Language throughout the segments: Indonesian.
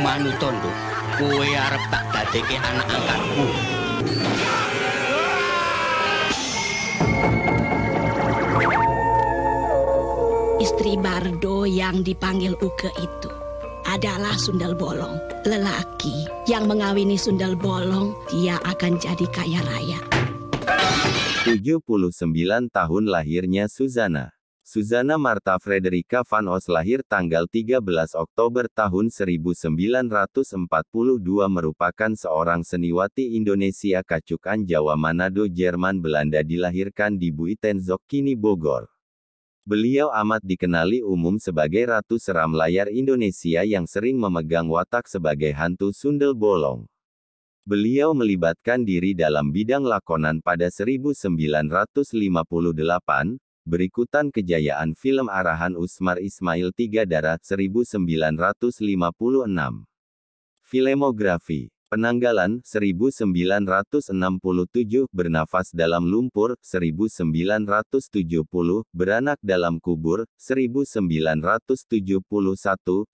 Manutondo, kowe arep tak dadekke anak angkatku. Istri Bardo yang dipanggil Uke itu adalah Sundel Bolong. Lelaki yang mengawini Sundel Bolong, dia akan jadi kaya raya. 79 tahun lahirnya Suzanna. Suzanna Martha Frederica van Os lahir tanggal 13 Oktober tahun 1942 merupakan seorang seniwati Indonesia Kacukan Jawa Manado Jerman Belanda dilahirkan di Buitenzorg kini Bogor. Beliau amat dikenali umum sebagai Ratu Seram Layar Indonesia yang sering memegang watak sebagai hantu Sundel Bolong. Beliau melibatkan diri dalam bidang lakonan pada 1958, berikutan kejayaan film arahan Usmar Ismail Tiga Darah 1956. Filmografi. Penanggalan 1967, Bernafas dalam Lumpur 1970, Beranak dalam Kubur 1971,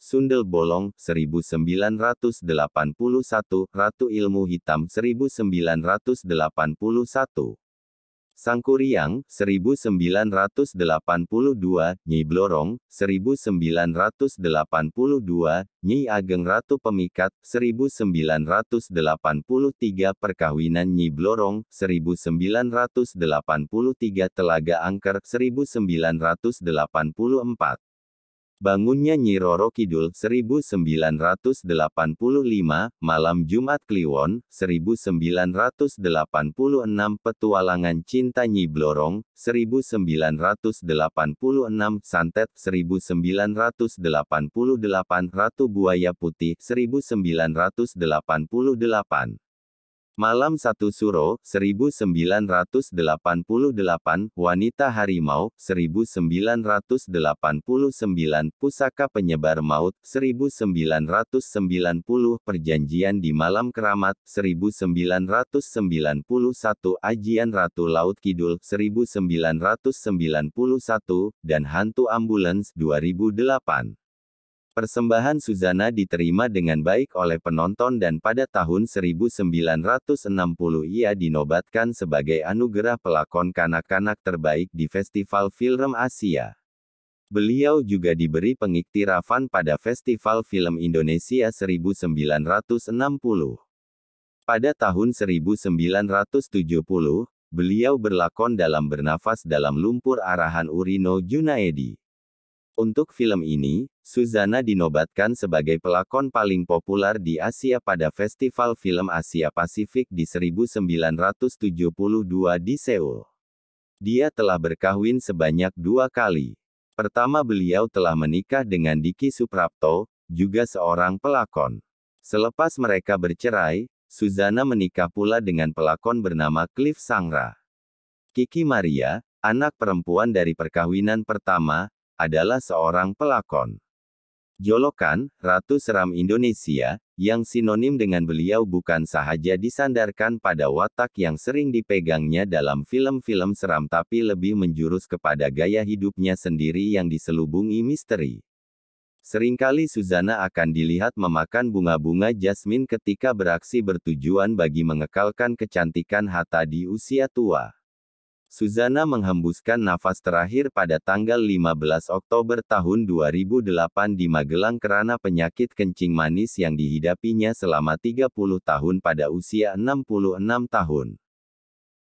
Sundel Bolong 1981, Ratu Ilmu Hitam 1981. Sangkuriang 1982, Nyi Blorong 1982, Nyi Ageng Ratu Pemikat 1983, Perkawinan Nyi Blorong 1983, Telaga Angker 1984. Bangunnya Nyi Roro Kidul 1985, Malam Jumat Kliwon 1986, Petualangan Cinta Nyi Blorong 1986, Santet 1988, Ratu Buaya Putih 1988. Malam Satu Suro 1988, Wanita Harimau 1989, Pusaka Penyebar Maut 1990, Perjanjian di Malam Keramat 1991, Ajian Ratu Laut Kidul 1991, dan Hantu Ambulans 2008. Persembahan Suzanna diterima dengan baik oleh penonton dan pada tahun 1960 ia dinobatkan sebagai anugerah pelakon kanak-kanak terbaik di Festival Film Asia. Beliau juga diberi pengiktirafan pada Festival Film Indonesia 1960. Pada tahun 1970, beliau berlakon dalam Bernafas dalam Lumpur arahan Urino Junaedi. Untuk film ini, Suzanna dinobatkan sebagai pelakon paling populer di Asia pada Festival Film Asia Pasifik di 1972 di Seoul. Dia telah berkahwin sebanyak 2 kali. Pertama, beliau telah menikah dengan Diki Suprapto, juga seorang pelakon. Selepas mereka bercerai, Suzanna menikah pula dengan pelakon bernama Cliff Sangra. Kiki Maria, anak perempuan dari perkawinan pertama, adalah seorang pelakon. Jolokan, Ratu Seram Indonesia, yang sinonim dengan beliau bukan sahaja disandarkan pada watak yang sering dipegangnya dalam film-film seram tapi lebih menjurus kepada gaya hidupnya sendiri yang diselubungi misteri. Seringkali Suzanna akan dilihat memakan bunga-bunga jasmin ketika beraksi bertujuan bagi mengekalkan kecantikan Hatta di usia tua. Suzanna menghembuskan nafas terakhir pada tanggal 15 Oktober tahun 2008 di Magelang karena penyakit kencing manis yang dihidapinya selama 30 tahun pada usia 66 tahun.